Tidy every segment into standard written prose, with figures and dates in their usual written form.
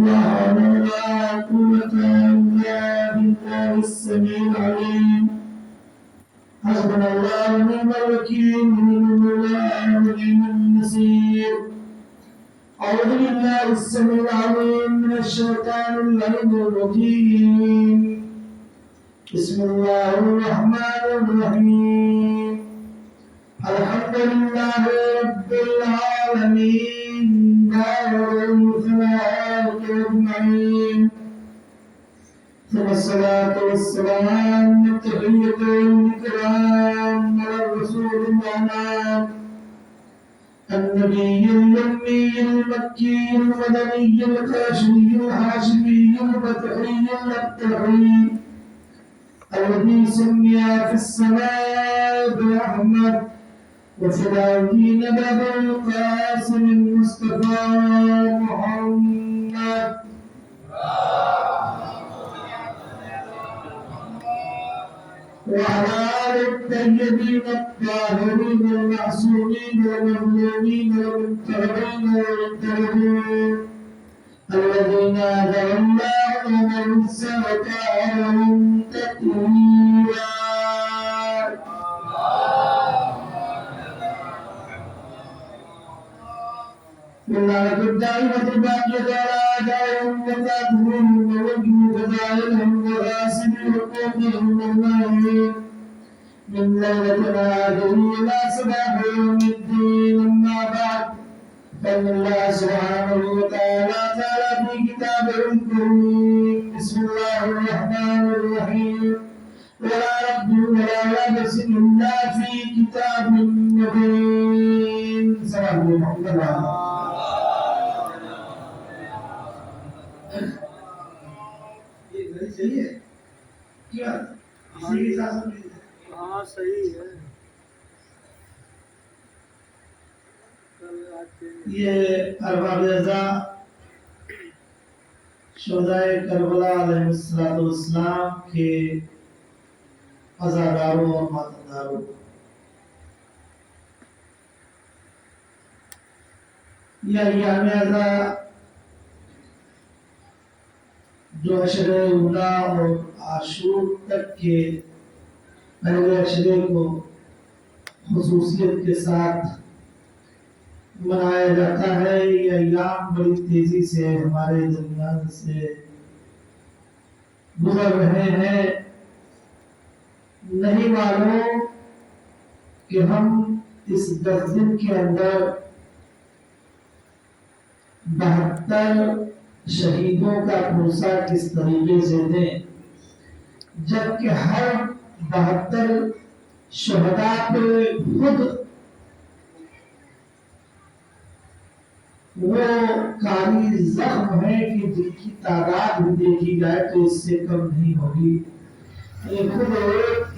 لا حول ولا قوة إلا بالله السميع العليم. حسبنا الله ونعم الوكيل، نعم المولى ونعم النصير. أعوذ بالله السميع العليم من الشيطان اللعين الرجيم. بسم الله الرحمن الرحيم. الحمد لله رب العالمين، دار الخلائق أجمعين. ثم الصلاة والسلام والتحية والإكرام على الرسول الأمين النبي الأمي المكي المدني القاشمي الهاشمي البدري الأبتغي الذي سمي في السماء بأحمد وفي الأرضين بأبي القاسم المصطفى محمد. وعلى آل الطيبين الطاهرين المعصومين والمظلومين والمنتهبين والمنتهبين الذين هدى الله ومن سلكهم تطهيرا. والله الدائمة الباقية على أعدائهم وقاتلهم ووجه فضائلهم وغاسل حقوقهم والله من ليلتنا هذه إلى صباح يوم الدين. أما بعد، فإن الله سبحانه وتعالى قال في كتابه الكريم: بسم الله الرحمن الرحيم. ولا رب ولا يابس إلا في كتاب مبين. سلام محمد. صحیح ہے کیا؟ ہاں صحیح ہے. یہ ارباب رضا شہدائے کربلا علیہ السلام کے عزاداروں اور ماتمداروں، یہ ایام عزا جو عشرے اولا اور عاشور تک کے پہلے عشرے کو خصوصیت کے ساتھ منایا جاتا ہے. یہ ایام بڑی تیزی سے ہمارے درمیان سے گزر رہے ہیں. نہیں معلوم کہ ہم اس 10 دن کے اندر 72 شہیدوں کا پرسہ کس طریقے سے دیں، جبکہ ہر 72 شہداء پہ خود وہ کاری زخم ہے کہ جن کی تعداد بھی دیکھی جائے تو اس سے کم نہیں ہوگی. یہ خود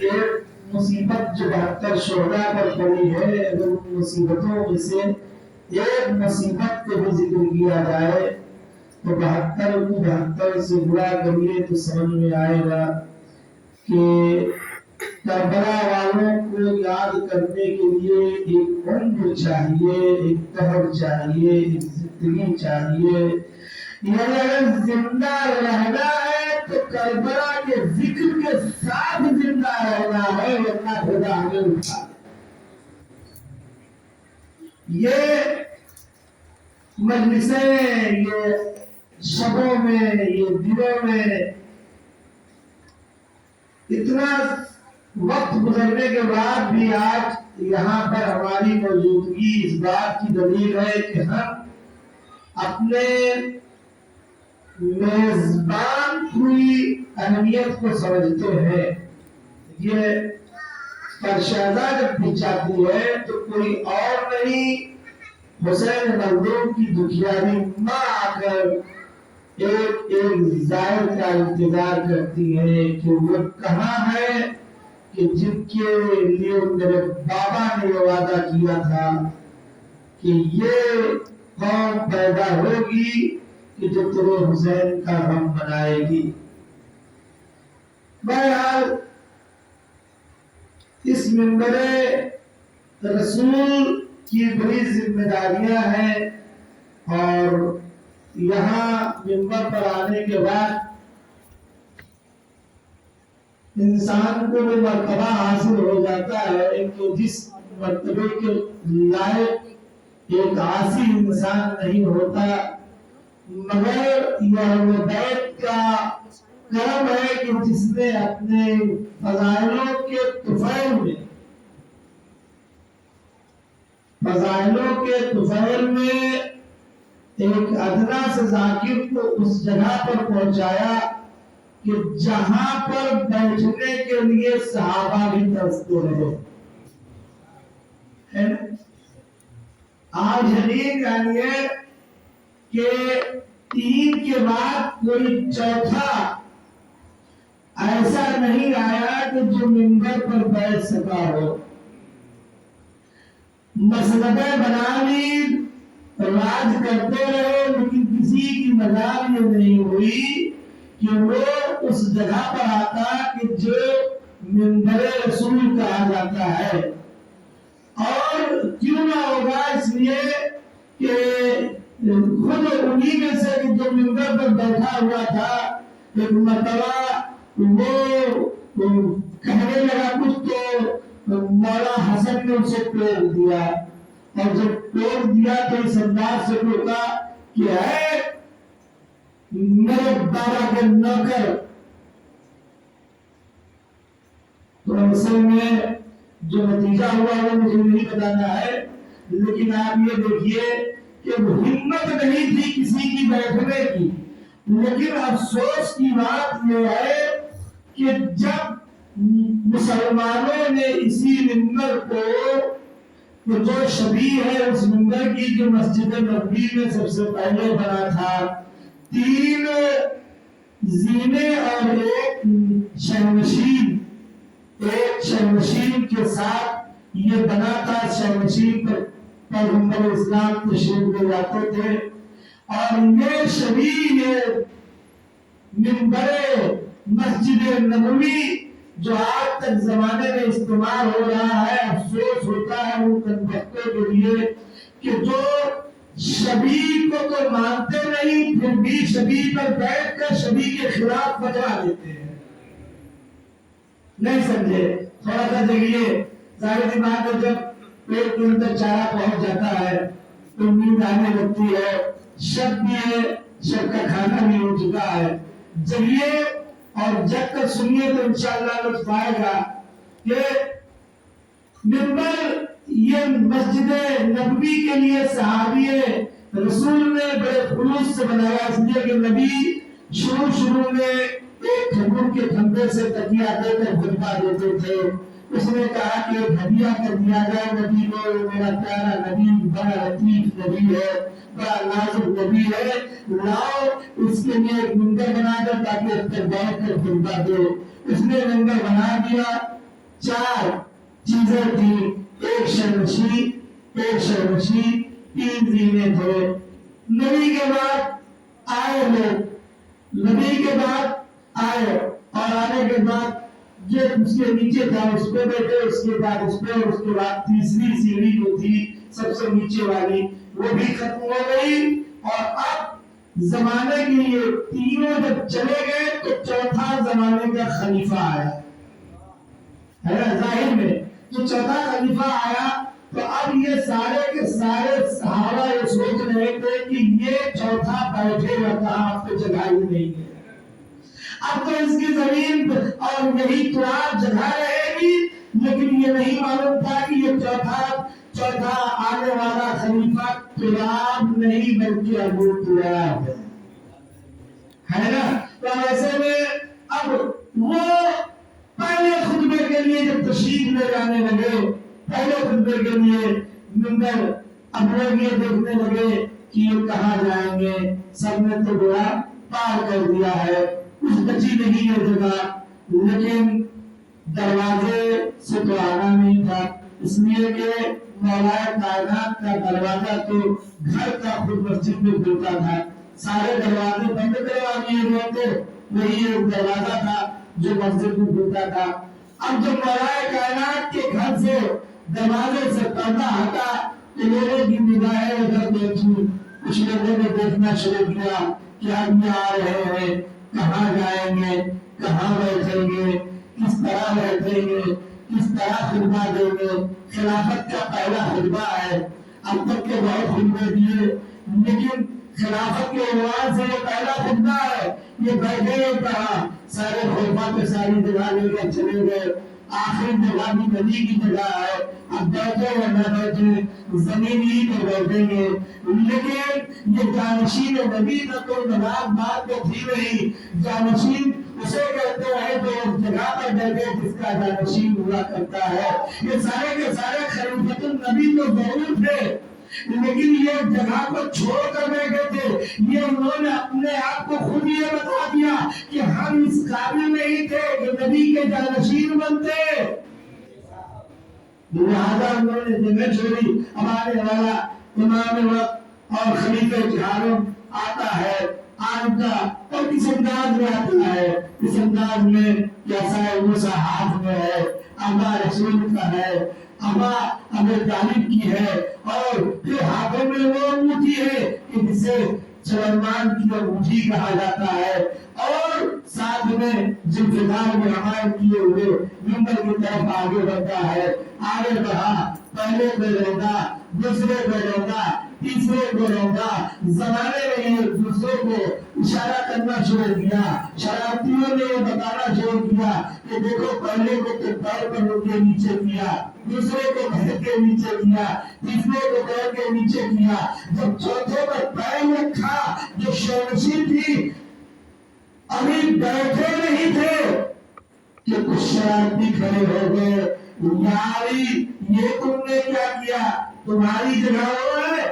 ایک مصیبت جو 72 شہداء پر پڑی ہے، اگر ان مصیبتوں میں سے ایک مصیبت کو بھی ذکر کیا جائے تو 72 کو 72 سے گڑا کریے تو سمجھ میں آئے گا کہ کربلا والوں کو یاد کرنے کے لیے ایک عمر چاہیے، ایک دہر چاہیے، ایک زندگی چاہیے. یعنی اگر زندہ رہنا ہے تو کربلا کے ذکر کے ساتھ زندہ رہنا ہے، ورنہ خدا ہمیں اٹھا دے. یہ مجلسیں، یہ شبوں میں، یہ دنوں میں اتنا وقت گزرنے کے بعد بھی آج یہاں پر ہماری موجودگی اس بات کی دلیل ہے کہ ہم اپنے میزبان کی اہمیت کو سمجھتے ہیں. یہ فرشادہ جب بھی چاہتی ہے تو کوئی اور نہیں، حسین مظلوم کی دکھیاری ماں آ کر ایک زائر کا انتظار کرتی ہے کہ وہ کہاں ہے کہ جن کے لیے میرے بابا نے یہ وعدہ کیا تھا کہ یہ قوم پیدا ہوگی کہ جو تیرے حسین کا غم منائے گی. بہرحال اس منبر رسول کی بڑی ذمہ داریاں ہیں، اور یہاں منبر پر آنے کے بعد انسان کو وہ مرتبہ حاصل ہو جاتا ہے کہ جس مرتبے کے لائق ایک عاصی انسان نہیں ہوتا، مگر یہ بیت کا کرم ہے کہ جس نے اپنے فضائلوں کے طفیل میں ایک ادنا سے ذاکر کو اس جگہ پر پہنچایا کہ جہاں پر بیٹھنے کے لیے صحابہ بھی ترستے رہے. آج حدیث جانیے کہ 3 کے بعد کوئی چوتھا ایسا نہیں آیا کہ جو منبر پر بیٹھ سکا ہو. مسندیں بنا لی، راج کرتے رہے، لیکن کسی کی مجال یہ نہیں ہوئی کہ وہ اس جگہ پر آتا کہ جو منبر رسول کہا جاتا ہے. اور کیوں نہ ہوگا؟ اس لیے کہ خود انہی میں سے جو منبر پر بیٹھا ہوا تھا ایک مرتبہ وہ کہنے لگا کچھ، تو مولا حسن نے اسے ٹوک دیا، اور جب ٹوک دیا تو اس انداز سے ٹوکا کہ ہے میرے بابا کے نوکر. تو اصل میں جو نتیجہ ہوا وہ مجھے نہیں بتانا ہے، لیکن آپ یہ دیکھیے کہ ہمت نہیں تھی کسی کی بیٹھنے کی. لیکن افسوس کی بات یہ ہے کہ جب مسلمانوں نے اسی منبر کو جو شبیہ ہے اس منبر کی جو مسجد نبوی میں سب سے پہلے بنا تھا، 3 زینے اور ایک شہنشین کے ساتھ یہ بنا تھا. شہنشین پر پیغمبر اسلام تشریف لے جاتے تھے، اور یہ شبیہ منبر مسجد نبوی جو آج تک زمانے میں استعمال ہو رہا ہے. افسوس ہوتا ہے ان بدبختوں کے لیے کہ جو شبیہ کو تو مانتے نہیں، پھر بھی شبیہ پر بیٹھ کر شبیہ کے خلاف فتویٰ دیتے ہیں. نہیں سمجھے؟ تھوڑا سا دیکھیے، ظاہر سی بات ہے جب پیٹ کے اندر چارہ پہنچ جاتا ہے تو نیند آنے لگتی ہے. شب بھی ہے، شب کا کھانا بھی ہو چکا ہے. جگیے اور جگ کر سنیے تو انشاءاللہ لطف آئے گا کہ منبر یہ مسجد نبوی کے لیے صحابی رسول نے بڑے خلوص سے بنایا، اس لیے کہ نبی شروع میں ایک کھجور کے کھمبے سے تکیہ دے کر خطبہ دیتے تھے. اس نے کہا کہ ہدیہ کر دیا جائے نبی کو، میرا پیارا نبی بڑا لطیف نبی ہے، بڑا نازک نبی ہے، لاؤ اس کے لیے ایک منبر بنا کر تاکہ اس پر بیٹھ کر خطبہ دے. اس نے منبر بنا دیا. 4 چیزیں تھیں، ایک شہنشین، 3 زینے تھے. نبی کے بعد آئے لوگ، نبی کے بعد آئے، اور آنے کے بعد جو اس کے نیچے تھا اس پہ بیٹھے، اس کے بعد اس پہ، اس کے بعد تیسری سیڑھی جو تھی سب سے نیچے والی وہ بھی ختم ہو گئی. اور اب زمانے کے لیے تینوں جب چلے گئے تو چوتھا زمانے کا خلیفہ آیا ہے نا. ظاہر میں جو چوتھا خلیفہ آیا تو اب یہ سارے کے سارے صحابہ یہ سوچ رہے تھے کہ یہ چوتھا بیٹھے گا کہاں، اب تو جگہ ہی نہیں ہے، اب تو اس کی زمین اور یہی تراب جگہ رہے گی. لیکن یہ نہیں معلوم تھا کہ یہ چوتھا آنے والا خلیفہ تراب نہیں بلکہ ابو تراب ہے نا. تو ایسے میں اب وہ پہلے خطبے کے لیے جب تشریف لے جانے لگے، پہلے خطبے کے لیے منبر، اب لوگ یہ دیکھنے لگے کہ یہ کہاں جائیں گے. سب نے تو گویا پار کر دیا ہے، کچھ بچی نہیں ہے جگہ. لیکن دروازے سے تو آنا نہیں تھا، اس لیے کہ مولا کائنات کا دروازہ تو گھر کا خود مسجد میں کھلتا تھا. سارے دروازے بند کروا دیے گئے تھے، وہی ایک دروازہ تھا جو مسجد میں کھلتا تھا. اب جب مولا کائنات کے گھر سے دروازے سے پردہ ہٹا کہ لوگوں کی نگاہیں ادھر دیکھی، کچھ لوگوں نے دیکھنا شروع کیا کہ ہم یہ آ رہے ہیں، کہاں جائیں گے، کہاں بیٹھیں گے، کس طرح بیٹھیں گے، کس طرح خطبہ دیں گے۔ خلافت کا پہلا خطبہ ہے، اب تک کے بہت خطبے دیے لیکن خلافت کے عنوان سے یہ پہلا خطبہ ہے۔ یہ بیٹھے گئے کہاں، سارے خلفاء کے ساری جگہ لے کر چلے گئے، آخری جگہ بھی نبی کی جگہ ہے، اب بیٹھے یا نہ بیٹھے زمین ہی پر بیٹھیں گے۔ لیکن یہ جانشین نبی کا کوئی بات تو تھی نہیں، جانشین اسے کہتے ہیں جو اس جگہ پر بیٹھے جس کا جانشین ہوا کرتا ہے۔ یہ سارے کے سارے خلیفۃ النبی تو ضرور تھے لیکن یہ جگہ کو چھوڑ کر بیٹھے تھے۔ یہ انہوں نے اپنے آپ کو خود یہ بتا دیا کہ ہم اس قابل نہیں تھے کہ نبی کے جانشین بنتے، لہذا انہوں نے جگہ چھوڑی۔ ہمارے والا امام وقت اور خلیفہ چہارم آتا ہے، آج کا اور کس انداز میں آتا ہے، اس انداز میں جیسا موسیٰ ہاتھ میں ہے، آبا رسول کا ہے، آبا ابو طالب کی ہے، اور پھر ہاتھوں میں وہ انگوٹھی ہے کہ جسے سلیمان کی انگوٹھی کہا جاتا ہے، اور ساتھ میں ذوالفقار میں ہمائن کیے ہوئے منبر کی طرف آگے بڑھتا ہے۔ آگے بڑھا، پہلے پہ رہتا، دوسرے پہ رہتا، تیسرے کو رہتا، زمانے میں یہ دوسرے کو اشارہ کرنا شروع کیا، شرارتیوں نے یہ بتانا شروع کیا کہ دیکھو پہلے کو تو پیر پر رکھ کے نیچے کیا، دوسرے کو پیر کے نیچے کیا، تیسرے کو پیر کے نیچے کیا، جب چوتھے پر پیر رکھا جو شورشی تھی ابھی بیٹھے نہیں تھے کہ کچھ شرارتی کھڑے ہو گئے، یاری یہ تم نے کیا کیا، تمہاری جگہ وہ ہے۔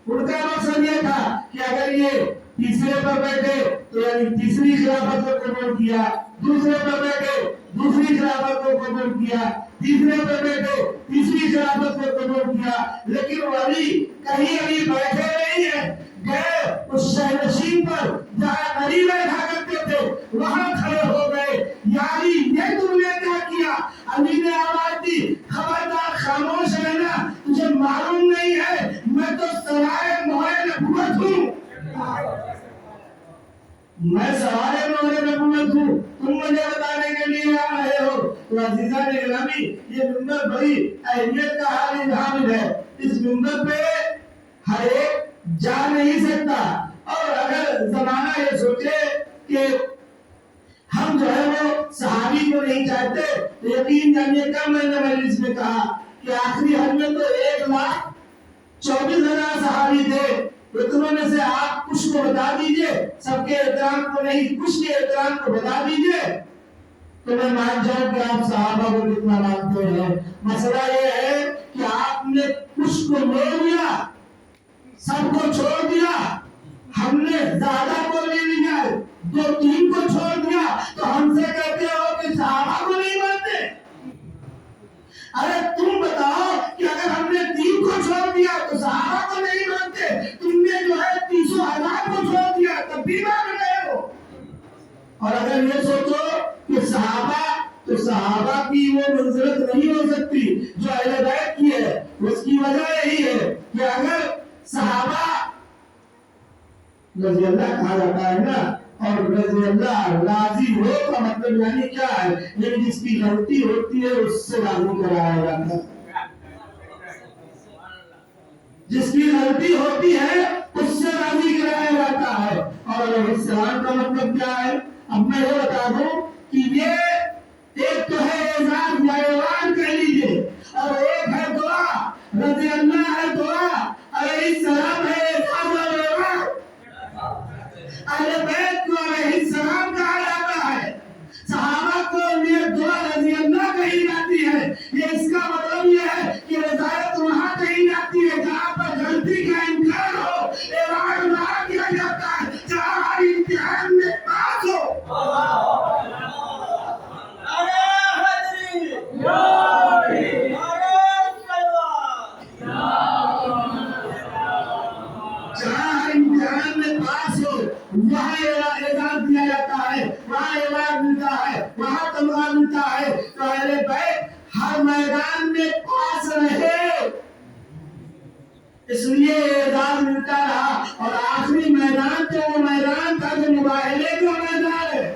ان کا مقصد یہ تھا کہ اگر یہ تیسرے پر بیٹھے تو یعنی تیسری خلافت کو قبول کیا، دوسرے پر بیٹھے دوسری خلافت کو قبول کیا، تیسرے پر بیٹھے تیسری خلافت کو قبول کیا، لیکن وہ ابھی کہیں ابھی بیٹھے نہیں ہیں، گئے اس شہنشین پر جہاں نبی بیٹھا کرتے تھے وہاں کھڑے ہو گئے۔ یعنی یہ تم نے کیا کیا؟ علی نے آواز دی خبردار خاموش رہنا، تجھے معلوم نہیں ہے میں تو سوائے مہر نبوت ہوں، میں سوائے مہر نبوت ہوں، تم مجھے بتانے کے لیے آ رہے ہو۔ تو عزیزان گرامی یہ منبر بڑی اہمیت کا حامل ہے، اس منبر پہ ہر ایک جا نہیں سکتا، اور اگر زمانہ یہ سوچے کہ ہم جو ہے وہ صحابی کو نہیں چاہتے تو یقین جانیے کم میں نے مجلس میں کہا کہ آخری حد میں تو 1,24,000 صحابی تھے، اتنوں میں سے آپ کچھ کو بتا دیجئے، سب کے احترام کو نہیں کچھ کے احترام کو بتا دیجئے تو میں مان جاؤں کہ آپ صحابہ کو کتنا مانتے ہیں۔ مسئلہ یہ ہے کہ آپ نے کچھ کو لے لیا، سب کو چھوڑ دیا، ہم نے زیادہ کو لے لیا، 2-3 کو چھوڑ دیا تو ہم سے کہتے ہو کہ صحابہ کو نہیں مانتے۔ ارے تم بتاؤ کہ اگر ہم نے 3 کو چھوڑ دیا تو صحابہ کو نہیں مانتے، تم نے جو ہے 300,000 کو چھوڑ دیا تب بھی مان رہے ہو۔ اور اگر یہ سوچو کہ صحابہ تو صحابہ کی وہ منزلت نہیں ہو سکتی جو اہل بیت کی ہے، اس کی وجہ یہی ہے کہ اگر صحابہ رضی اللہ کہا جاتا ہے نا، اور رضی اللہ راضی ہو کا مطلب یعنی کیا ہے، یعنی جس کی غلطی ہوتی ہے اس سے راضی کرایا جاتا ہے، جس کی غلطی ہوتی ہے اس سے راضی کرایا جاتا ہے۔ اور علیہ السلام کا مطلب کیا ہے، اب میں یہ بتا دوں کہ یہ ایک تو ہے اعزاز یا ایوان کہہ لیجئے، اور ایک ہے دعا، رضی اللہ ہے دعا، علیہ السلام ہے اعزاز اور ایوان۔ اہل بیت کو علیہ السلام کہا جاتا ہے، صحابہ کو یہ دعا رضی اللہ کہی جاتی ہے۔ یہ اس کا مطلب یہ ہے کہ رضایت وہاں کہی جاتی ہے جہاں پر غلطی کا انکار ہو، ایوان وہاں کیا جاتا ہے جہاں ہر امتحان میں پاس ہو۔ اس لیے اعزاز ملتا رہا، اور آخری میدان تو وہ میدان تھا جو مباہلے کا میدان ہے،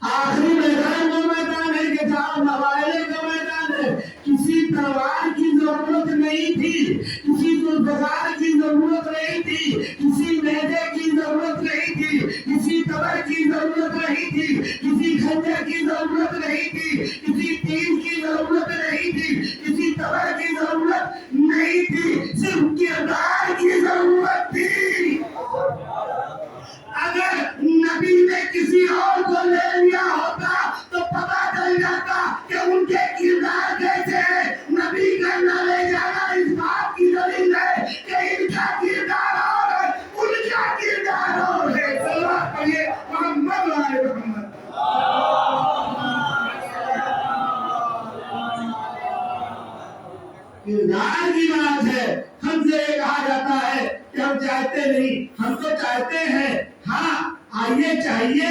آخری میدان وہ میدان ہے کہ جہاں مباہلے کا میدان ہے۔ کسی تلوار کی ضرورت نہیں تھی، کسی ذوالفقار کی ضرورت نہیں تھی، کسی نیزے کی ضرورت نہیں تھی، کسی تبر کی ضرورت نہیں تھی، کسی خنجر کی ضرورت نہیں تھی، کسی تیر کی ضرورت نہیں تھی، کسی تبر کی ضرورت نہیں تھی، صرف کردار کی ضرورت تھی۔ اگر نبی نے کسی اور کو لے لیا ہوتا تو پتا چل جاتا کہ ان کے کردار کیسے ہیں۔ نبی کا نہ لے جانا اس بات کی دلیل ہے کہ ان کا کردار اور ہے، ان کا کردار اور ہے۔ صلوات پڑھیے محمد وآل محمد۔ کردار کی بات ہے۔ ہم سے یہ کہا جاتا ہے کہ ہم چاہتے نہیں، ہم تو چاہتے ہیں۔ ہاں آئیے چاہیے،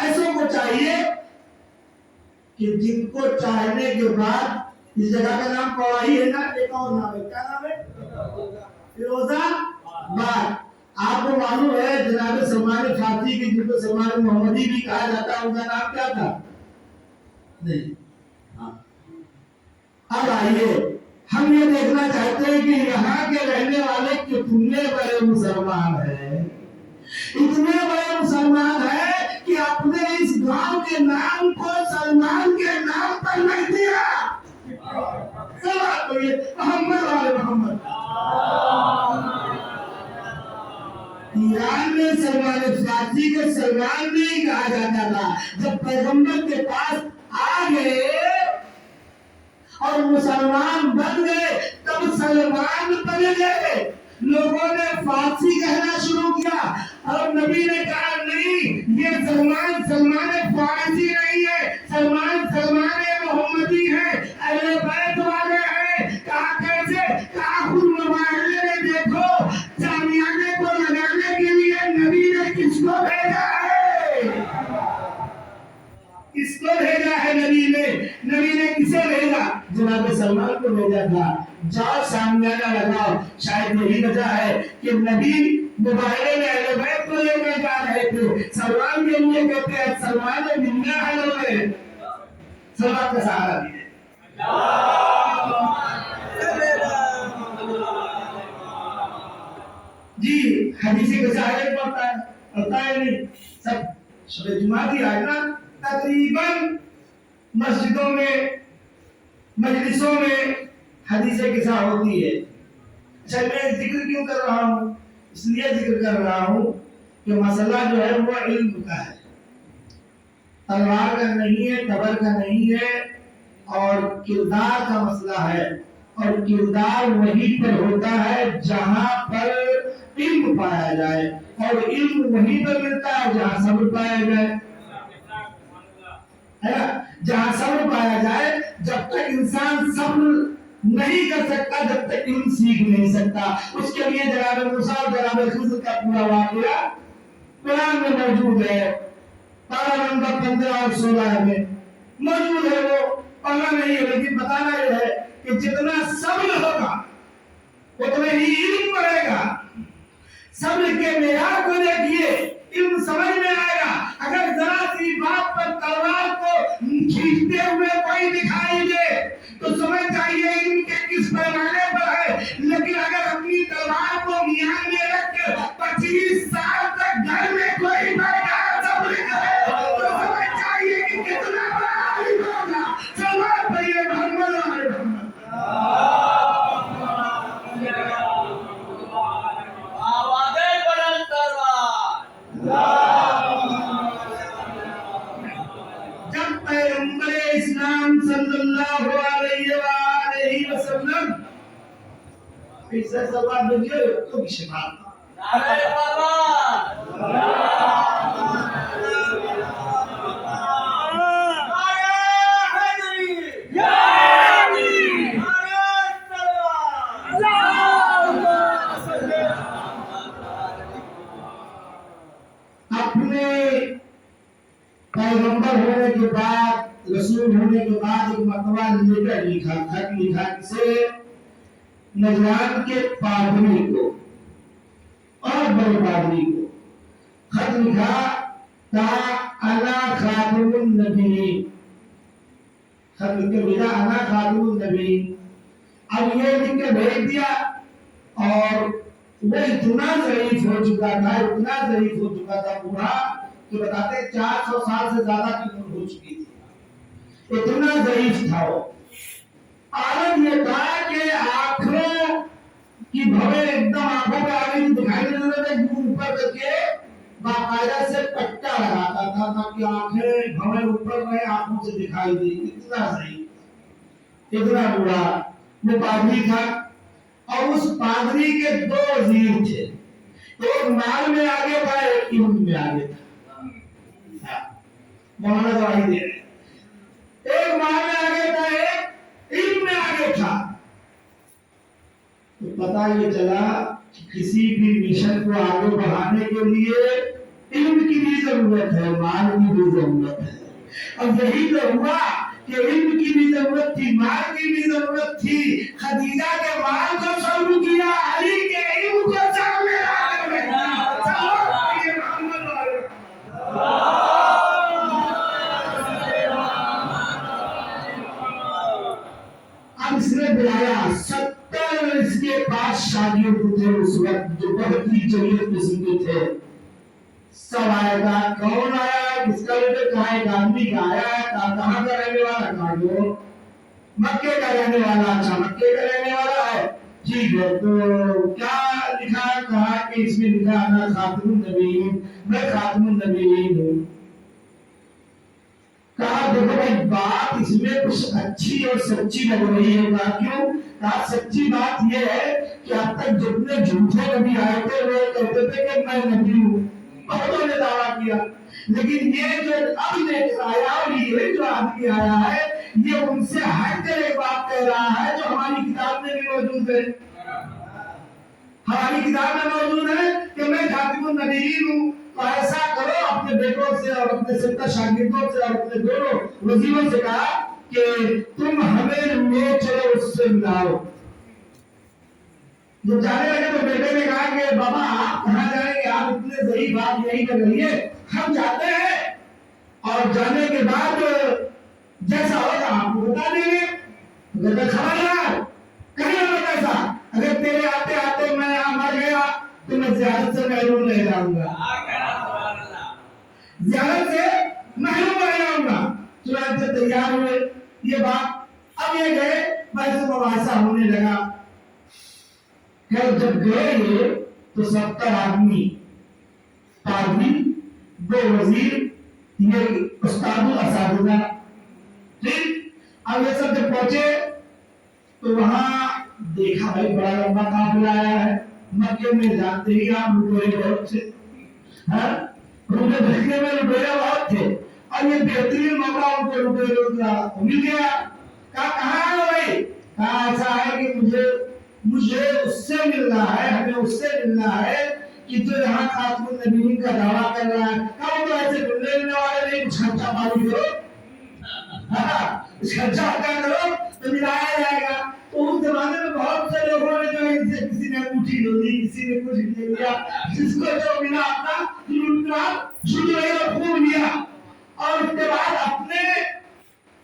ایسوں کو چاہیے کہ جن کو چاہنے کے بعد، اس جگہ کا نام پوائی ہے نا، ایک اور نام ہے، کیا نام ہے؟ فیروزہ باد۔ آپ کو معلوم ہے جناب سلمان فارسی کی، جن کو سلمان محمدی بھی کہا جاتا ہے، ان کا نام کیا تھا؟ نہیں۔ اب آئیے ہم یہ دیکھنا چاہتے ہیں کہ یہاں کے رہنے والے کتنے بڑے مسلمان ہیں، اتنے بڑے مسلمان ہیں کہ اپنے اس گاؤں کے نام کو سلمان کے نام پر رکھ دیا۔ محمد والے محمد۔ ایران میں سلمان فارسی کو سلمان نہیں کہا جاتا تھا۔ جب پیغمبر کے پاس آ گئے اور مسلمان بن گئے تب سلمان بن گئے، لوگوں نے فارسی کہنا شروع کیا، اور نبی نے کہا نہیں، یہ سلمان فارسی نہیں ہے، سلمان محمدی ہے، اہل بیت والے ہیں۔ کہا کیسے؟ کہا خود مباہلے میں دیکھو، جامیانے کو لگانے کے لیے نبی نے کس کو بھیجا ہے؟ کس کو بھیجا ہے نبی نے کسے بھیجا؟ جناب سلمان کو بھیجا تھا۔ جاؤ شامیانہ لگاؤ۔ شاید یہی وجہ ہے کہ نبی مباہلے میں اہل بیت کو لے کر جا رہے تھے، سلمان کے لیے کہتے ہیں سلمان منا ہے، سلمان کا سہارا دیے۔ جی حدیث کے ظاہر پڑھتا ہے نہیں، سب شب جمعہ کی آئے نا، تقریباً مسجدوں میں مجلسوں میں حدیث قصہ ہوتی ہے۔ اچھا میں ذکر کیوں کر رہا ہوں؟ اس لیے ذکر کر رہا ہوں کہ مسئلہ جو ہے وہ علم کا ہے، تلوار کا نہیں ہے، تبر کا نہیں ہے، اور کردار کا مسئلہ ہے، اور کردار وہیں پر ہوتا ہے جہاں پر علم پایا جائے، اور علم وہیں پر ملتا ہے جہاں صبر پایا جائے، جہاں صبر پایا جائے۔ جب تک انسان صبر نہیں کر سکتا، جب تک علم سیکھ نہیں سکتا۔ اس کے لیے جناب موسیٰ اور جناب خضر کا پورا واقعہ قرآن میں موجود ہے، پارہ نمبر 15 اور 16 میں موجود ہے۔ وہ پڑھنا نہیں ہے، لیکن بتانا یہ ہے کہ جتنا صبر ہوگا اتنا ہی علم بڑھے گا۔ صبر کے معیار کو دیکھیے، علم سمجھ میں آئے گا۔ اگر ذرا سی بات پر تلوار کو کھینچتے ہوئے کوئی دکھائی دے تو سمجھ جائیے علم کے کس پیمانے پر ہے، لیکن اگر اپنی تلوار کو میان میں رکھ کے 25 سال تک گھر میں کوئی بیٹھا صبر کرے تو سمجھ جائیے کہ کتنا بڑا عالم ہوگا۔ سلوات پڑھیے محمد وآل محمد۔ جب پیغمبر اسلام صلی اللہ علیہ وآلہ وسلم ایسا سوال بجھے تو بھی شفاعت پیغمبر ہونے کے بعد، رسول ہونے کے بعد ایک مرتبہ لیٹر لکھا، خط لکھا، کسے؟ نجران کے پادری کو اور بڑے پادری کو خط لکھا، کہا انا خاتم النبیین، خط لکھ کے بھیجا انا خاتم النبیین۔ اب یہ لکھ کے بھیج دیا، اور وہ اتنا ضعیف ہو چکا تھا، اتنا ضعیف ہو چکا تھا بوڑھا کہ بتاتے 400 سال سے زیادہ کی عمر ہو چکی تھی، اتنا ضعیف تھا وہ۔ عالم یہ تھا کہ آنکھوں کی بھویں ایک دم آنکھوں پہ آگے دکھائی نہیں دیتا تھا، منہ اوپر کر کے باقاعدہ سے پٹا لگاتا تھا تاکہ آنکھیں بھویں اوپر رہے، آنکھوں سے دکھائی دے، اتنا ضعیف، اتنا بوڑھا۔ وہ پادری تھا، اور اس پادری کے 2 وزیر تھے، ایک مال میں آگے تھا، ایک علم میں آگے تھا۔ مولانا گواہی دے رہے، ایک مال میں آگے تھا، ایک علم میں آگے تھا۔ تو پتہ یہ چلا کہ کسی بھی مشن کو آگے بڑھانے کے لیے علم کی بھی ضرورت ہے، مال کی بھی ضرورت ہے۔ اب یہی تو ہوا کہ علم کی بھی ضرورت تھی، مال کی بھی ضرورت تھی۔ خدیجہ کے مال کو شروع کیا، علی کے علم کو سامنے لا کر بیٹھا۔ اب اس نے بلایا 70 اس کے پاس شاگرد تھے اس وقت، جو بہت ہی جلیل قسم کے تھے۔ سب آئے گا، کون آیا، کس کا لیڈر کہاں ہے، گاندھی کا آیا ہے، کہاں کا رہنے والا، کہاں جو مکے کا رہنے والا، اچھا مکے کا رہنے والا ہے، ٹھیک ہے۔ تو کیا لکھا، کہا کہ اس میں لکھا انا خاتم النبیین، میں خاتم النبیین ہوں۔ کہا دیکھو بھائی بات اس میں کچھ اچھی اور سچی لگ رہی ہے، کہا کیوں، کہا سچی بات یہ ہے کہ اب تک جتنے جھوٹے نبی آئے تھے وہ کہتے تھے کہ میں نبی ہوں، بہتوں نے دعویٰ کیا، لیکن یہ جو اب لے کر آیا اور یہ جو آدمی آیا ہے یہ ان سے ہٹ کر ایک بات کہہ رہا ہے جو ہماری کتاب میں بھی موجود ہے، ہماری کتاب میں موجود ہے کہ میں خاتم النبیین ہوں۔ تو ایسا کرو، اپنے بیٹوں سے اور اپنے 70 شاگردوں سے اور اپنے دونوں وزیروں سے کہا کہ تم ہمیں لے چلو اس سے ملاؤ۔ جب جانے لگے تو بیٹے نے کہا کہ بابا آپ کہاں جائیں گے، آپ اتنے ضعیف بات یہی کر رہی ہے، ہم جاتے ہیں اور جانے کے بعد جیسا ہوگا آپ کو بتا دیں گے۔ کہتے خبردار کہیں نہ کیسا، اگر تیرے آتے آتے میں یہاں مر گیا تو میں زیارت سے محروم رہ جاؤں گا، زیارت سے محروم رہ جاؤں گا۔ چنانچہ تیار ہوئے، یہ بات اب یہ گئے، بحث و مباحثہ ہونے لگا۔ خیر جب گئے یہ تو 70 آدمی، پادری، 2 وزیر، یہ استاد الاساتذہ، ٹھیک۔ اب یہ سب جب پہنچے تو وہاں دیکھا بھائی بڑا لمبا قافلہ آیا ہے، مکے میں جانتے ہی آپ لٹورے بہت تھے، روپے بھیجنے میں لٹورے بہت تھے، اور یہ بہترین موقع ان کو لٹورے کا مل گیا۔ کہاں ہے بھائی، کہا ایسا ہے کہ مجھے اس سے ملنا ہے، ہمیں اس سے ملنا ہے کہ جو یہاں خاتم النبیین کا دعویٰ کر رہا ہے۔ کہا وہ تو ایسے ملنے والے نہیں، کچھ خرچہ پانی کرو، اس خرچہ کیا کرو تو ملایا جائے گا۔ تو اس زمانے میں بہت سے لوگوں نے جو ان سے کسی نے انگوٹھی لے لی، کسی نے کچھ لے لیا، جس کو جو ملا اپنا لوٹنا شروع کیا، خوب لیا، اور اس کے بعد اپنے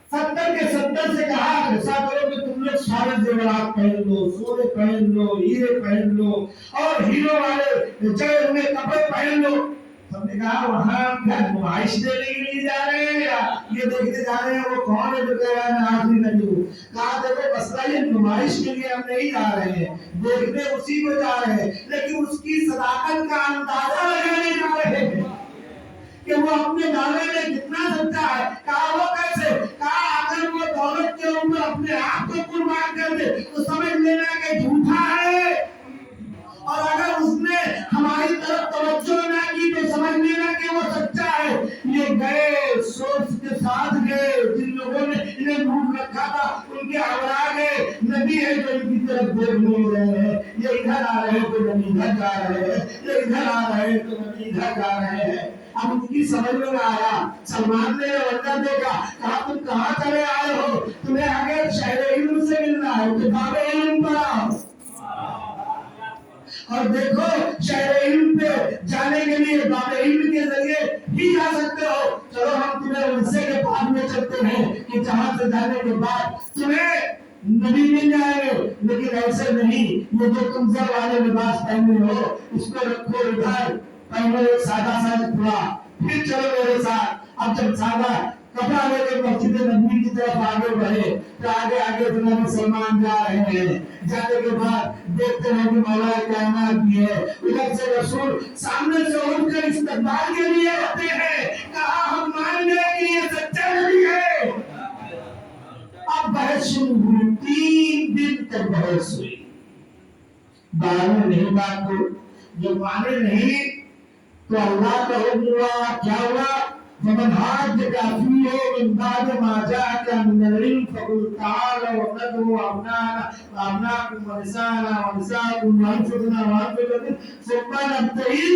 70 کے 70 سے کہا ایسا کرو کہ تم لوگ سارے زیورات پہن لو، سونے پہن لو، ہیرے پہن لو، اور ہیروں والے چڑھے ہوئے کپڑے پہن لو۔ سب نے کہا وہاں کیا نمائش دینے کے لیے جا رہے ہیں یا یہ دیکھنے جا رہے ہیں وہ کون ہے جو کہہ رہا ہے میں آخری نبی ہوں؟ کہا دیکھو مسئلہ یہ نمائش کے لیے ہم نہیں جا رہے ہیں، دیکھنے اسی کو جا رہے ہیں، لیکن اس کی صداقت کا اندازہ لگانے جا رہے ہیں کہ وہ اپنے دعوے میں کتنا سچا ہے۔ کہا وہ کیسے؟ کہا اگر وہ دولت کے اوپر اپنے آپ کو قربان کر دے تو سمجھ لینا کہ جھوٹا ہے، اور اگر اس نے ہماری طرف توجہ نہ کی تو سمجھ لینا کہ وہ سچا ہے۔ یہ گئے سوچ کے ساتھ گئے، جن لوگوں نے انہیں ڈھونڈ رکھا تھا ان کے ہمراہ گئے، نبی ہے جو ان کی طرف دیکھ نہیں رہے ہیں، یہ ادھر آ رہے ہیں تو نبی ادھر جا رہے ہیں، یہ ادھر آ رہے ہیں تو نبی ادھر جا رہے ہیں۔ اب ان کی سمجھ میں آیا، سلمان نے وجہ دیکھا، کہا تم کہاں چلے آئے ہو، تمہیں آگے شہر علم سے ملنا ہے، کتاب علم پڑھا، اور دیکھو شہر علم پہ جانے کے لیے باب علم کے ذریعے بھی جا سکتے ہو. چلو ہم تمہیں عرصے کے بعد میں چلتے ہیں کہ جہاں سے جانے کے بعد تمہیں نبی مل جائیں گے، لیکن ایسے نہیں. یہ جو تم زر والے لباس پہنے ہو اس کو رکھو ادھر، پہنو ایک سادہ سا کپڑا، پھر چلو میرے ساتھ. اب جب سادہ کپڑا لے کے مسجد نبوی کی طرف آگے بڑھے تو آگے آگے جناب سلمان جا رہے ہیں. جانے کے بعد دیکھتے ہیں کہ مولا کائنات بھی ہے. ادھر سے رسول سامنے سے اٹھ کر استقبال کے لیے آتے ہیں. کہا ہم مان گئے کہ یہ سچا نبی ہے. اب بحث شروع ہوئی، 3 دن تک بحث ہوئی. مانے نہیں بات کو، جو مانے نہیں تو اللہ کا حکم ہوا. کیا ہوا؟ فمن حاجك فيه من بعد ما جاءك من العلم فقل تعالوا ندعو أبناءكم ونساءنا ونساءكم وأنفسنا وأنفسكم ثم نبتهل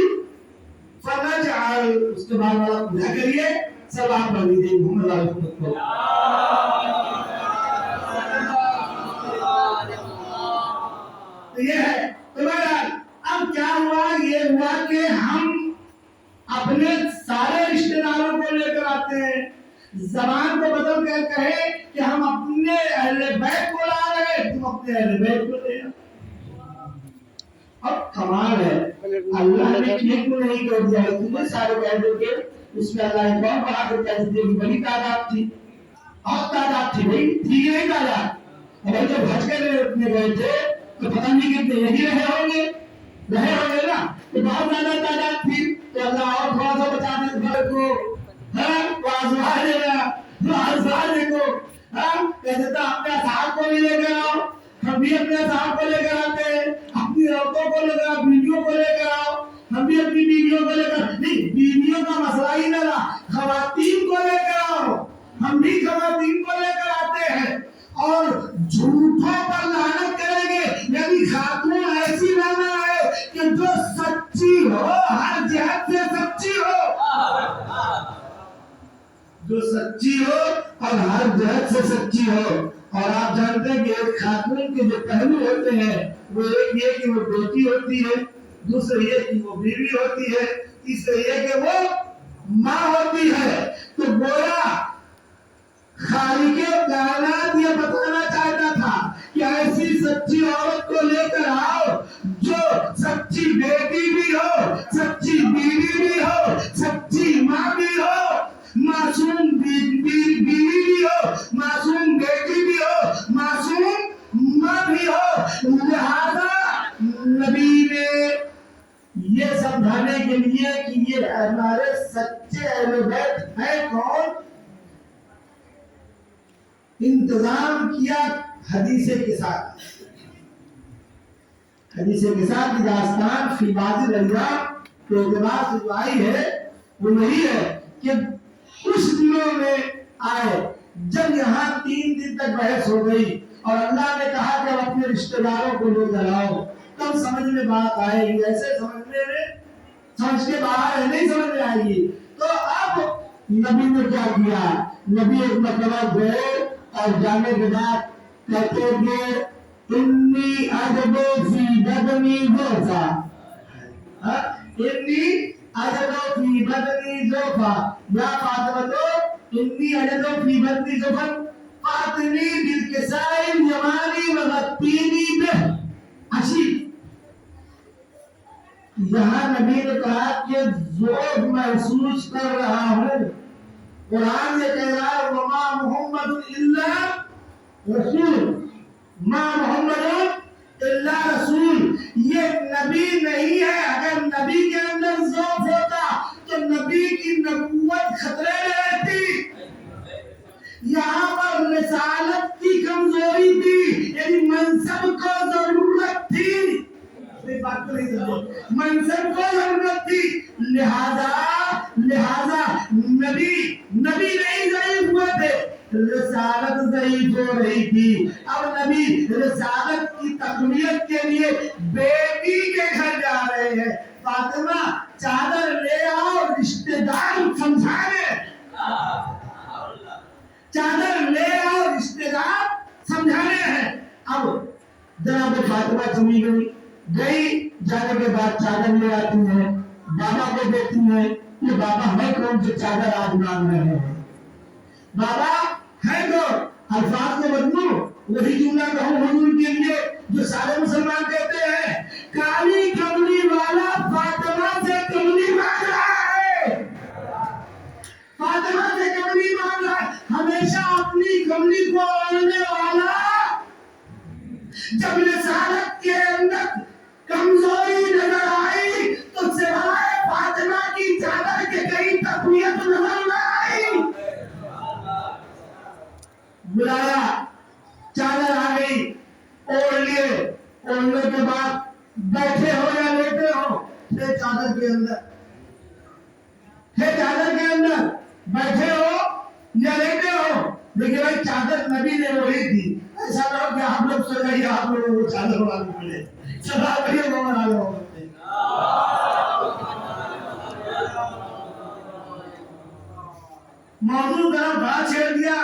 فنجعل. اس کے بعد والا پورا کریے سب آپ بھائی دے محمد علیہ یہ ہے. تو اب کیا ہوا؟ یہ ہوا کہ ہم اپنے سارے رشتہ داروں کو لے کر آتے ہیں. زبان کو بدل کر کہے کہ ہم اپنے اہل بیت کو لا رہے ہیں، تم اپنے اہل بیت کو لے آؤ. اب کمال ہے، اللہ نے ٹھیک کو نہیں کر دیا ہے. تمہیں سارے کہہ دو کہ اس میں اللہ ایک اور بڑا کر کہہ دیا کہ بڑی تعداد تھی، اور تعداد تھی بھائی، تھی نہیں تعداد. اگر جو بھج کے گئے تھے تو پتہ نہیں کتنے یہی رہے ہوں گے نا. تو بہت زیادہ تعداد تھی تو اللہ اور تھوڑا سا بچا دے گھر کو. تو آزمائے کو کہتے تھا اپنے اصحاب کو بھی لے کر آؤ. ہم بھی اپنے اصحاب کو لے کر آتے ہیں، اپنی عورتوں کو لے کر آؤ، بیویوں کو لے کر آؤ. ہم بھی اپنی بیویوں کو لے کر، نہیں بیویوں کا مسئلہ ہی نہ رہا، خواتین کو لے کر آؤ. ہم بھی خواتین کو لے کر آتے ہیں اور جھوٹوں پر لعنت کریں گے. یعنی خاتون ایسی لانا ہے کہ جو سچی ہو، ہر جہت سے سچی ہو، جو سچی ہو اور ہر جہت سے سچی ہو. اور آپ جانتے ہیں کہ ایک خاتون کے جو پہلو ہوتے ہیں وہ ایک یہ کہ وہ بیٹی ہوتی ہے، دوسرے یہ کہ وہ بیوی ہوتی ہے، تیسرے یہ کہ وہ ماں ہوتی ہے. تو گویا خالق کائنات یہ بتانا چاہتا تھا کہ ایسی سچی عورت کو لے کر آؤ جو سچی بیٹی بھی ہو، سچی بیوی بھی ہو، سچی ماں بھی ہو، معصوم بیوی بھی ہو، معصوم بیٹی بھی ہو، معصوم ماں بھی ہو. لہذا نبی نے یہ سمجھانے کے لیے کہ یہ ہمارے سچے اہل بیت ہیں کون، انتظام کیا حدیث کے ساتھ. حدیث کے ساتھ کی داستان فی بعض الاجزاء کے اعتبار سے جو آئی ہے وہ یہی ہے کہ کچھ دنوں میں آئے جب یہاں 3 دن تک بحث ہو گئی اور اللہ نے کہا کہ اپنے رشتہ داروں کو لے کر آؤ، تب سمجھ میں بات آئے گی. ایسے سمجھنے میں سمجھ کے باہر ہے، نہیں سمجھ میں آئے گی. تو اب نبی نے کیا کیا؟ نبی ایک مرتبہ گئے اور جانے کے بعد کہتے کہ انی عجب فی بدنی ضعفا، انی عجب فی بدنی ضعفا یا فاطمہ انی عجب فی بدنی ضعفا فاتنی بالکساء الیمانی وغطینی بہ. عجیب، یہاں نبی نے کہا کہ ضعف محسوس کر رہا ہوں. قرآن یہ کہہ رہا ہے وما محمد الا رسول، ما محمد الا رسول. یہ نبی نہیں ہے. اگر نبی کے اندر ضعف ہوتا تو نبی کی نبوت خطرے میں رہتی. یہاں پر رسالت کی کمزوری تھی، یعنی منصب کو ضرورت تھی، منصب کو ضرورت تھی. لہذا نبی نہیں ضعیف ہوئے تھے، رسالت ضعیف ہو رہی تھی. اب نبی رسالت کی تقویت کے لیے بیٹی کے گھر جا رہے ہیں. فاطمہ چادر لے آؤ، رشتہ دار سمجھانے، چادر لے آؤ، رشتہ دار سمجھانے ہیں. اب جناب فاطمہ چلی گئی جانے کے بعد چادر لے آتی ہیں، بابا کو دیتی ہیں کہ بابا ہے کون جو چادر آج مانگ رہے ہیں؟ بابا ہے کون؟ الفاظ کو بدلو، وہی جملہ کہوں حضور کے لیے جو سارے مسلمان کہتے ہیں، کالی کملی والا فاطمہ سے کملی مانگ رہا ہے، فاطمہ سے کملی مانگ رہا ہے۔ ہمیشہ اپنی کملی کو اوڑھنے والا جب رسالت کے اندر کمزوری نظر آئی تو سوائے فاطمہ کی چادر کے کئی تقویت نظر نہ آئی۔ بلایا، چادر آ گئی، اوڑھ لیے، اوڑھنے کے بعد بیٹھے ہو یا لیٹے ہو، تھے چادر کے اندر، تھے چادر کے اندر، بیٹھے ہو یا لیٹے ہو، لیکن بھائی چادر نبی نے اوڑھی تھی۔ ایسا نہ ہو کہ آپ لوگ سو جائیے، آپ لوگوں کو چادر اڑانی پڑے، سب آپ بھائی مومن آ جاؤ۔ موضوع ذرا بڑا چھیڑ دیا،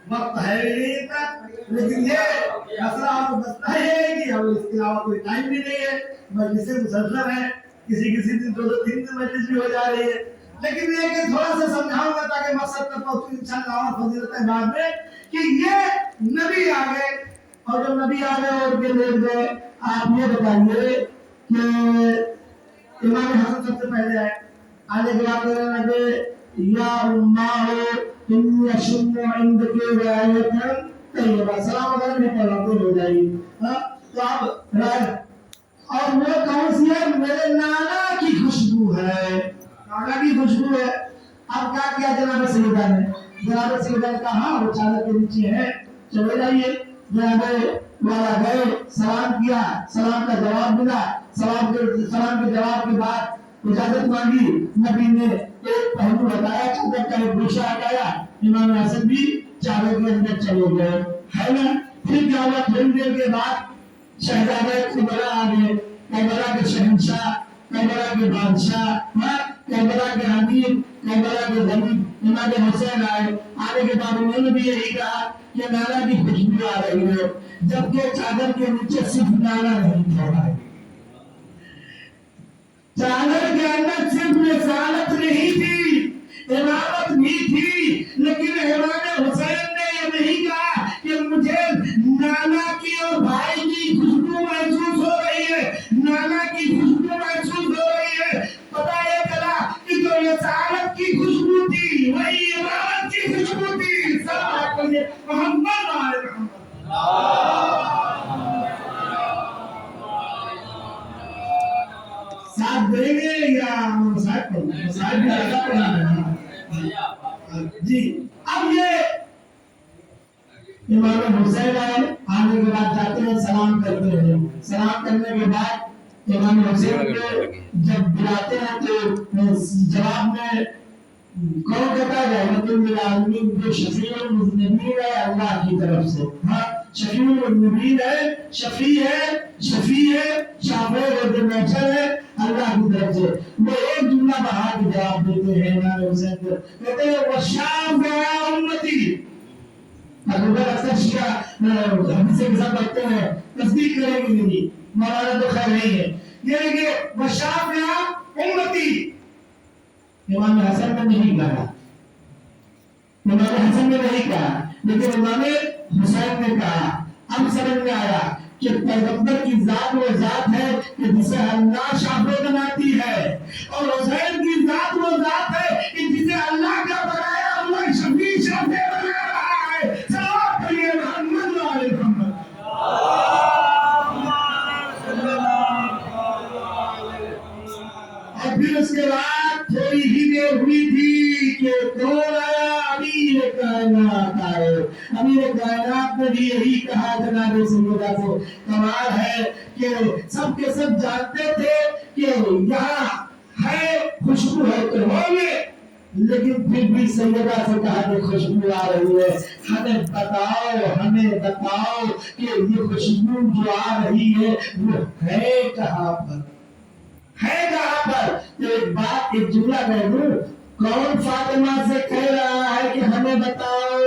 وقت ہے نہیں تک، لیکن یہ مسئلہ آپ کو بتنا ہے کہ ہم اس کے علاوہ کوئی ٹائم بھی نہیں ہے، مجلسیں مسلسل ہیں، کسی دن 2-3 دن مجلس بھی ہو جا رہی ہے، لیکن یہ کہ تھوڑا سا سمجھاؤں گا تاکہ مقصد تک پہنچے انشاءاللہ۔ اور فضیلت ہے بعد میں کہ یہ نبی آ گئے، اور جب نبی آ گئے اور کے لیٹ گئے، آپ یہ بتائیے کہ امام حسن سب سے پہلے آئے، آنے کے بعد کہنے لگے یا اماں انی اشم عندک رایتن طیبہ، سلام وغیرہ نہیں پڑھا تو ہو جائے گی، تو آپ اور وہ کون سی ہے؟ میرے نانا کی خوشبو ہے، نانا کی خوشبو ہے۔ اب کیا کیا جناب سیدہ نے؟ جناب سیدہ نے کہا ہاں وہ چادر کے نیچے ہے، چلے جائیے۔ جناب والا گئے، سلام کیا، سلام کا جواب ملا، سلام کے جواب کے بعد اجازت مانگی، نبی نے ایک پہلو بتایا، چادر کا ایک گوشہ ہٹایا، امام حسن بھی چادر کے اندر چلے گئے، ہے نا؟ پھر کیا ہوا؟ تھوڑی دیر کے بعد شہزادہ کربلا آ گئے، کربلا کے شہنشاہ، کربلا کے بادشاہ، کربلا کے امیر، کربلا کے غریب امام حسین آئے۔ آنے کے بعد انہوں نے بھی یہی کہا کہ نانا کی خوشبو آ رہی ہے، جبکہ چادر کے نیچے صرف نانا نہیں تھا، چادر کے اندر صرف رسالت نہیں تھی، امامت بھی تھی، لیکن امام حسین نے یہ نہیں کہا کہ مجھے نانا کی اور بھائی کی خوشبو محسوس ہو رہی ہے، نانا کی خوشبو محسوس ہو رہی ہے۔ پتہ یہ چلا کہ جو رسالت کی خوشبو تھی وہی امامت کی خوشبو تھی۔ سب محمد آئے محمد ساتھ دیں گے یا مسائل بھی زیادہ پڑھنا ہے جی۔ اب یہ امام حسین آئے، آنے کے بعد جاتے ہیں، سلام کرتے ہیں، سلام کرنے کے بعد امام حسین کو جب بلاتے ہیں تو جواب میں کون کہتا ہے؟ رحمت للعالمین، جو شفیع المذنبین ہے اللہ کی طرف سے، ہاں شفیع المذنبین ہے، شفیع ہے، شافع اور ہے اللہ کی طرف سے۔ وہ ایک جملہ بہا کے جواب دیتے ہیں امام حسین کو، کہتے ہیں وَشَافِعَ أُمَّتِي۔ اگر اکثر شیعہ حدیث کے ساتھ پڑھتے ہیں، تصدیق کریں گے نہیں، مولانا تو خیر نہیں ہے، یہ کہ وَشَافِعَ أُمَّتِي امام حسن نے نہیں کہا، امام حسن نے نہیں کہا، لیکن امام حسین نے کہا۔ اب سمجھ میں آیا کہ پیغمبر کی ذات وہ ذات ہے کہ جسے اللہ شافع بناتی ہے، اور حسین کی ذات وہ ذات ہے کہ جسے اللہ کا بنایا اللہ شفیع شافع بنا رہا ہے۔ صلوات پڑھیے محمد و آل محمد۔ اور پھر اس کے بعد تھوڑی ہی دیر ہوئی تھی کہ کون آیا؟ امیر کائنات آئے۔ امیر کائنات نے بھی یہی کہا جناب سیدہ کو۔ کمال ہے کہ سب کے سب جانتے تھے کہ یہاں ہے خوشبو ہے تو ہوگے، لیکن پھر بھی سیدہ سے کہا کہ خوشبو آ رہی ہے، ہمیں بتاؤ کہ یہ خوشبو جو آ رہی ہے وہ ہے کہاں پر، ہے کہاں پر؟ تو ایک بات، ایک جملہ کہہ دوں، کون فاطمہ سے کہہ رہا ہے کہ ہمیں بتاؤ؟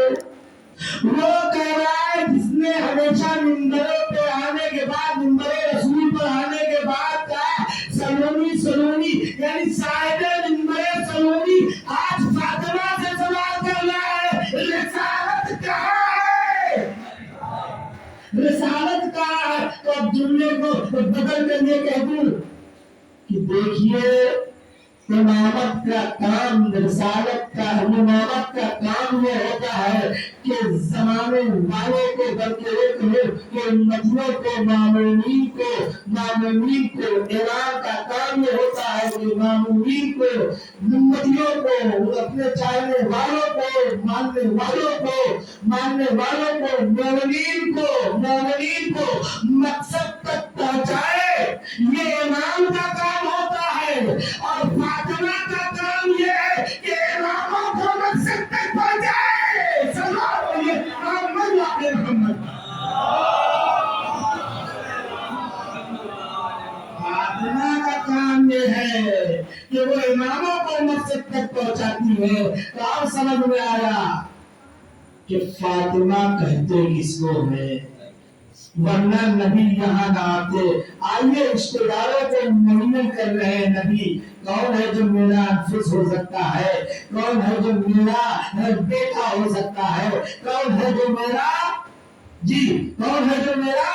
وہ کہہ رہا ہے جس نے ہمیشہ منبروں پہ آنے کے بعد، منبر رسول پر آنے کے بعد کہا رسالت کا ہے تو اب جملے کو بدل کر یہ کہہ دوں کہ دیکھیے امامت کا کام، رسالت کا امامت کا کام یہ ہوتا ہے کہ زمانے والوں کو بلکہ ایک ہو کہ امتیوں کو معمولین کو امام کا کام یہ ہوتا ہے کہ معمولین کو امتیوں کو اپنے چاہنے والوں کو ماننے والوں کو مومنین کو مقصد تک پہنچائے، یہ امام کا کام ہوتا ہے۔ اور فاطمہ کا کام یہ ہے کہ اماموں کو مقصد تک پہنچائے۔ صلی اللہ علیہ محمد۔ فاطمہ کا کام یہ ہے کہ وہ اماموں کو مقصد تک پہنچاتی ہے۔ تو آپ سمجھ میں آیا کہ فاطمہ کہتے کس کو ہے، ورنہ نبی یہاں نہ آتے۔ آئیے رشتہ داروں کو ممنون کر رہے ہیں نبی، کون ہے جو میرا نفس ہو سکتا ہے، کون ہے جو میرا بیٹا ہو سکتا ہے، کون ہے جو میرا کون ہے جو میرا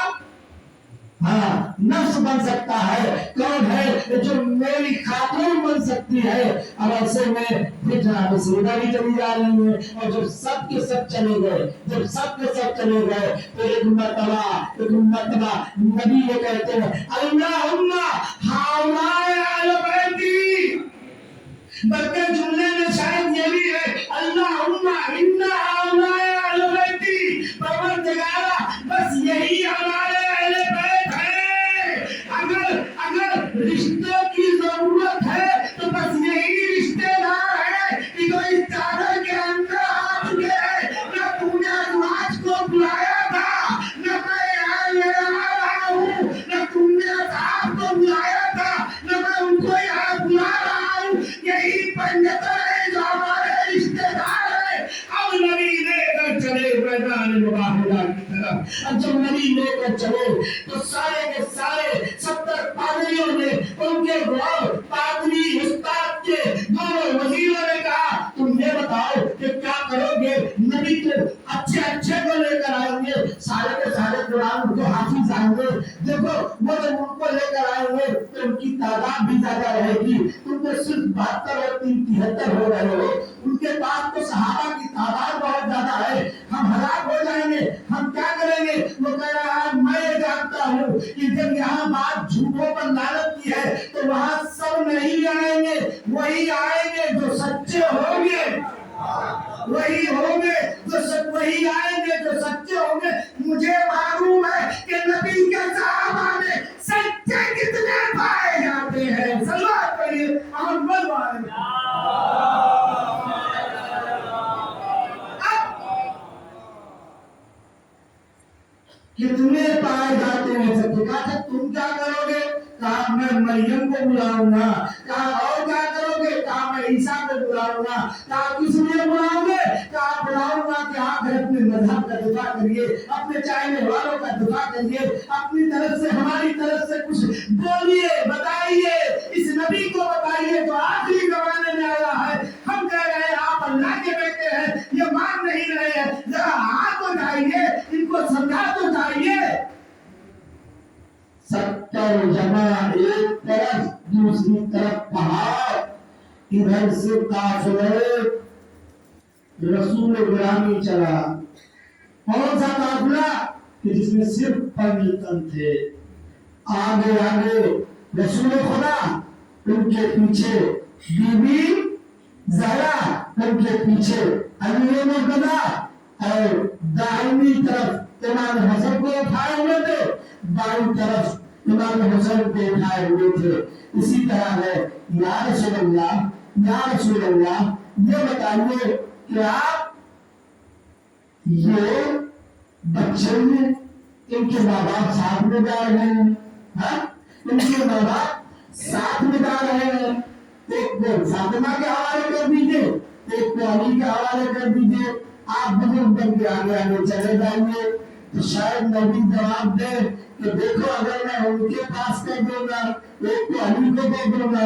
نفس بن سکتا ہے، کون ہے جو میری خاتون بن سکتی ہے۔ اب ایسے میں پھر جناب سیدہ بھی چلی جا رہی ہے، اور جب سب کے سب چلے گئے تو ایک مرتبہ نبی یہ کہتے ہیں اللہم ہؤلاء اہل بیتی، بلکہ جملے میں شاید یہ بھی ہے اللہم ان ہؤلاء اہل بیتی، پروردگارا بس یہی ہمارے اہل بیت ہیں۔ اگر رشتوں کی ضرورت ہے تو بس یہی رشتے دار ہیں کہ جو اس چادر کے اندر آ چکے ہیں۔ نہ تم نے ازواج کو بلایا تھا، نہ میں یہاں لے رہا ہوں، نہ تم نے اصحاب کو بلایا تھا، نہ میں ان کو یہاں بلا رہا ہوں۔ یہی پنجتن ہے جو ہمارے رشتے دار ہیں۔ اب نبی لے کر چلے میدان مباہلہ کی طرف، اور جب نبی لے کر چلے تو سارے کے سارے 70 پادریوں نے، ان کے پادری استاد کے دونوں وزیروں نے کہا تم یہ بتاؤ کہ کیا کرو گے؟ نبی تو اچھے کو لے کر آئیں گے، سارے کے سارے قرآن کے حافظ آئیں گے، دیکھو وہ جب ان کو لے کر آئیں گے تو ان کی تعداد بھی زیادہ رہے گی، تم تو صرف 72 اور 73 ہو رہے ہو، ان کے پاس تو صحابہ کی تعداد بہت زیادہ ہے، ہم ہلاک ہو جائیں گے، ہم کیا کریں گے؟ وہ کہہ رہا ہے میں یہ جانتا ہوں کہ جب یہاں بات جھوٹوں پر لعنت کی ہے تو وہاں سب نہیں آئیں گے، وہی آئیں گے جو سچے ہوں گے، وہی آئیں گے جو سچے ہوں گے۔ مجھے معلوم ہے کہ نبی کے صحابہ میں سچے کتنے پائے جاتے ہیں۔ صلی اللہ علیہ وسلم۔ کتنے پائے جاتے ہیں سچے؟ کہا تم کیا کرو گے؟ کہا میں مریم کو بلاؤں گا۔ کہا اور کیا کرو گے؟ کہا میں عیسیٰ کو بلاؤں گا۔ کہا کس لیے بلاؤں گے؟ کہا بلاؤں گا کہ آپ اپنے مذہب کا دفاع کریے، اپنے چاہنے والوں کا دفاع کریے، اپنی طرف سے ہماری طرف سے کچھ بولیے، بتائیے، اس نبی کو بتائیے جو آخری زمانے میں آیا ہے۔ ہم کہہ رہے ہیں آپ اللہ کے بیٹے ہیں، یہ مان نہیں رہے ہیں، ذرا آ تو جائیے، ان کو سمجھا تو جائیے۔ 70 جمع ایک طرف، دوسری طرف پہاڑ، ادھر سے قافلے رسول گرامی چلا۔ کون سا قافلہ؟ کہ جس میں صرف 5 تن تھے، آگے رسول خدا، ان کے پیچھے بی بی زہرا، ان کے پیچھے علی مرتضیٰ، اور دائمی طرف امام حسن کو اٹھائے ہوئے تھے، بائیں طرف امام حسن کو اٹھائے ہوئے تھے۔ اسی طرح ہے یا رسول اللہ یہ بتائیے کہ آپ یہ بچے ہیں، ان کے ماں باپ ساتھ میں جا رہے ہیں، ان کے ماں باپ ساتھ میں جا رہے ہیں، ایک کو فاطمہ کے حوالے کر دیجئے، ایک کو علی کے حوالے کر دیجئے، آپ بزرگ بن کے آگے چلے جائیے۔ تو شاید نبی جواب دے کہ دیکھو اگر میں ان کے پاس کر دوں گا، ایک کو علی کو دے دوں گا،